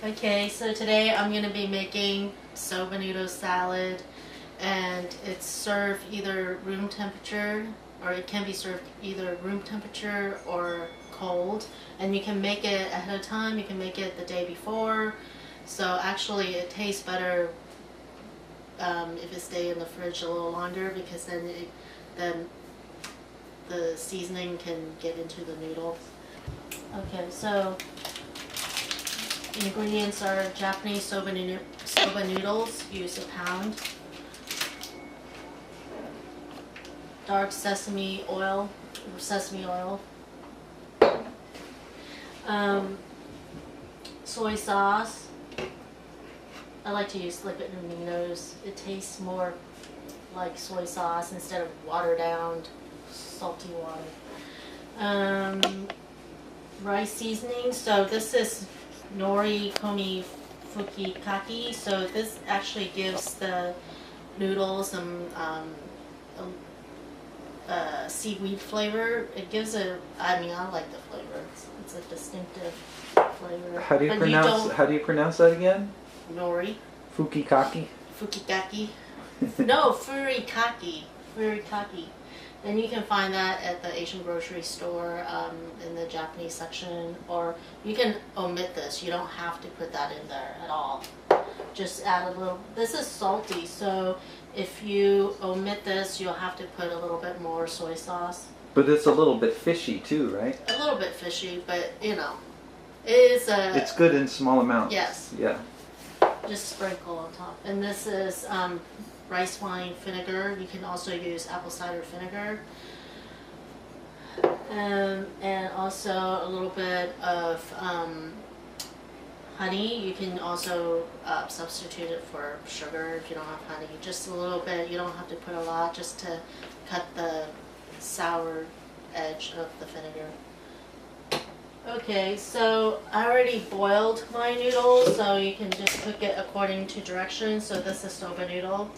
Okay, so today I'm going to be making soba noodle salad, and it's served either room temperature, or it can be served either room temperature or cold. And you can make it ahead of time, you can make it the day before. So actually it tastes better if it stays in the fridge a little longer, because then the seasoning can get into the noodle. Okay, so the ingredients are Japanese soba noodles, use a pound. Dark sesame oil. Soy sauce. I like to use liquid aminos. It tastes more like soy sauce instead of watered down salty water. Rice seasoning. So this is nori komi fukikake. So this actually gives the noodles some seaweed flavor. It gives I like the flavor. It's a distinctive flavor. How do you pronounce that again? Nori. Fukikake? Fukikake. No, furikake. Furikake. And you can find that at the Asian grocery store in the Japanese section, or you can omit this. You don't have to put that in there at all. Just add a little. This is salty, so if you omit this, you'll have to put a little bit more soy sauce. But it's a little bit fishy too, right? A little bit fishy, but it is a. It's good in small amounts. Yes. Yeah. Just sprinkle on top. And this is rice wine vinegar. You can also use apple cider vinegar. And also a little bit of honey. You can also substitute it for sugar if you don't have honey. Just a little bit. You don't have to put a lot, just to cut the sour edge of the vinegar. Okay, so I already boiled my noodles, so you can just cook it according to directions. So this is soba noodle.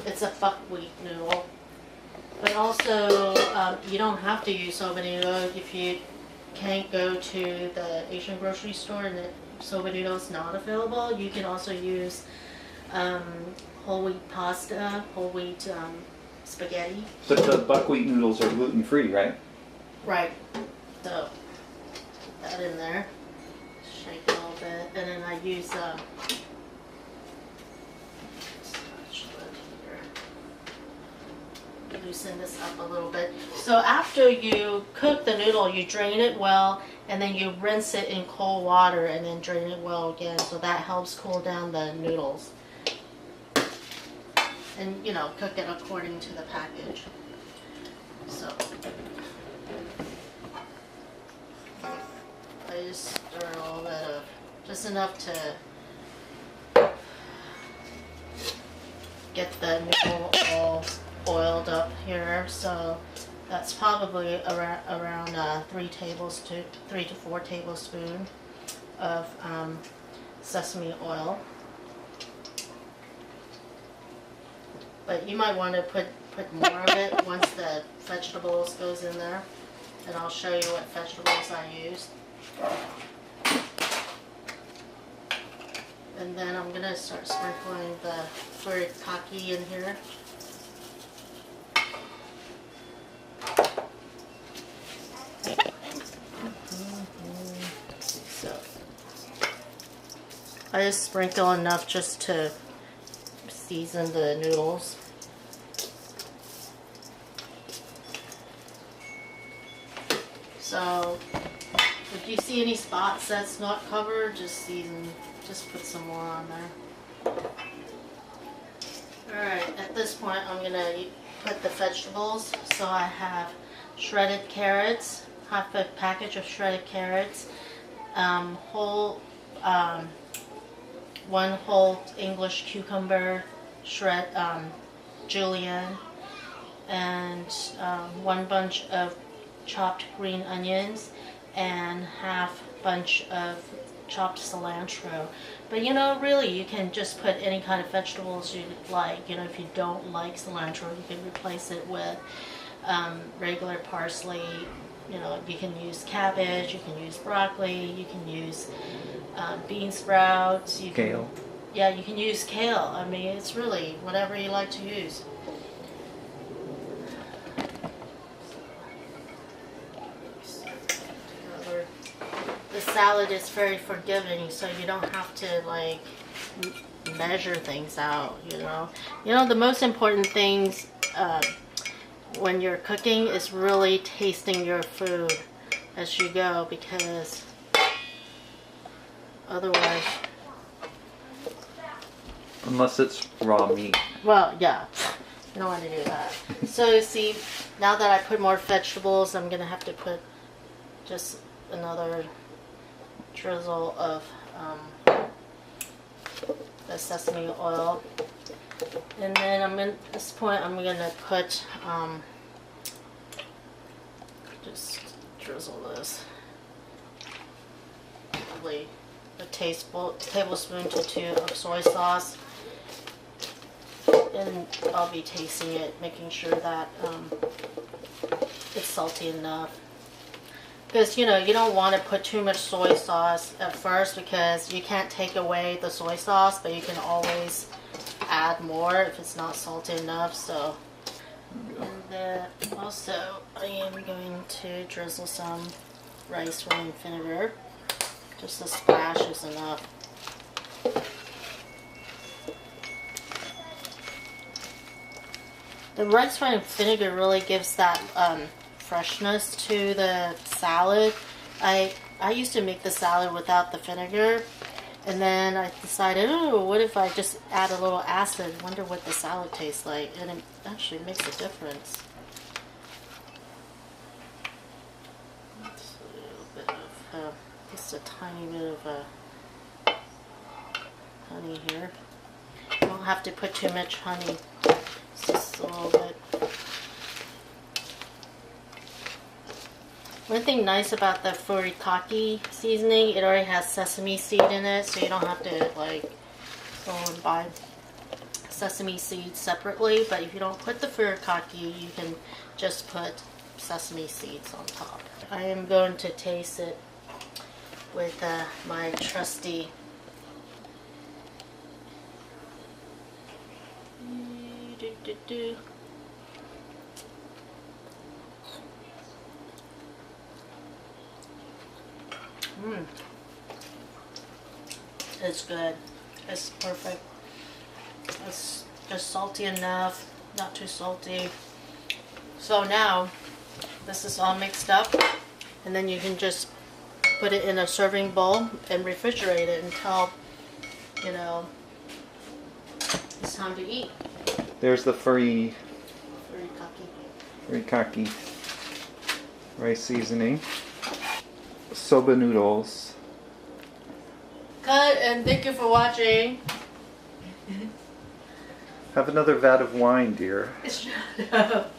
It's a buckwheat noodle. But also, you don't have to use soba noodle if you can't go to the Asian grocery store and the soba noodle is not available. You can also use whole wheat pasta, whole wheat spaghetti. But the buckwheat noodles are gluten-free, right? Right. So, put that in there, shake it a little bit, and then I use loosen this up a little bit. So after you cook the noodle, you drain it well, and then you rinse it in cold water, and then drain it well again. So that helps cool down the noodles. And cook it according to the package. So. I just stir a little bit of, just enough to get the noodle all oiled up here. So that's probably around 3 to 4 tablespoons of sesame oil. But you might want to put more of it once the vegetables goes in there, and I'll show you what vegetables I used. And then I'm gonna start sprinkling the furikake in here. So I just sprinkle enough just to season the noodles. So if you see any spots that's not covered, just put some more on there. Alright, at this point I'm going to put the vegetables. So I have shredded carrots, half a package of shredded carrots, one whole English cucumber, julienne, and 1 bunch of chopped green onions, and half bunch of chopped cilantro. But really you can just put any kind of vegetables you like. If you don't like cilantro, you can replace it with regular parsley, You know, you can use cabbage, you can use broccoli, you can use bean sprouts, you can, Kale. yeah, you can use kale. I mean, it's really whatever you like to use. The salad is very forgiving, so you don't have to like measure things out. You know the most important things when you're cooking is really tasting your food as you go, because otherwise, Unless it's raw meat. well, yeah, you don't want to do that. So see, now that I put more vegetables, I'm gonna have to put just another drizzle of the sesame oil, and then at this point I'm gonna put just drizzle this, probably a tablespoon to 2 of soy sauce, and I'll be tasting it, making sure that it's salty enough. Because, you know, you don't want to put too much soy sauce at first, because you can't take away the soy sauce, but you can always add more if it's not salty enough. So, and then also I am going to drizzle some rice wine vinegar. Just a splash is enough. The rice wine vinegar really gives that freshness to the salad. I used to make the salad without the vinegar, and then I decided, oh, what if I just add a little acid? Wonder what the salad tastes like, and it actually makes a difference. Just a little bit of, just a tiny bit of honey here. You don't have to put too much honey. It's just a little bit. One thing nice about the furikake seasoning, it already has sesame seed in it, so you don't have to like go and buy sesame seeds separately. But if you don't put the furikake, you can just put sesame seeds on top. I am going to taste it with my trusty It's good. It's perfect. It's just salty enough, not too salty. So now this is all mixed up, and then you can just put it in a serving bowl and refrigerate it until, you know, it's time to eat. There's the furikake Furikake. rice seasoning. Soba noodles. Cut, and thank you for watching. Have another vat of wine, dear. Shut up.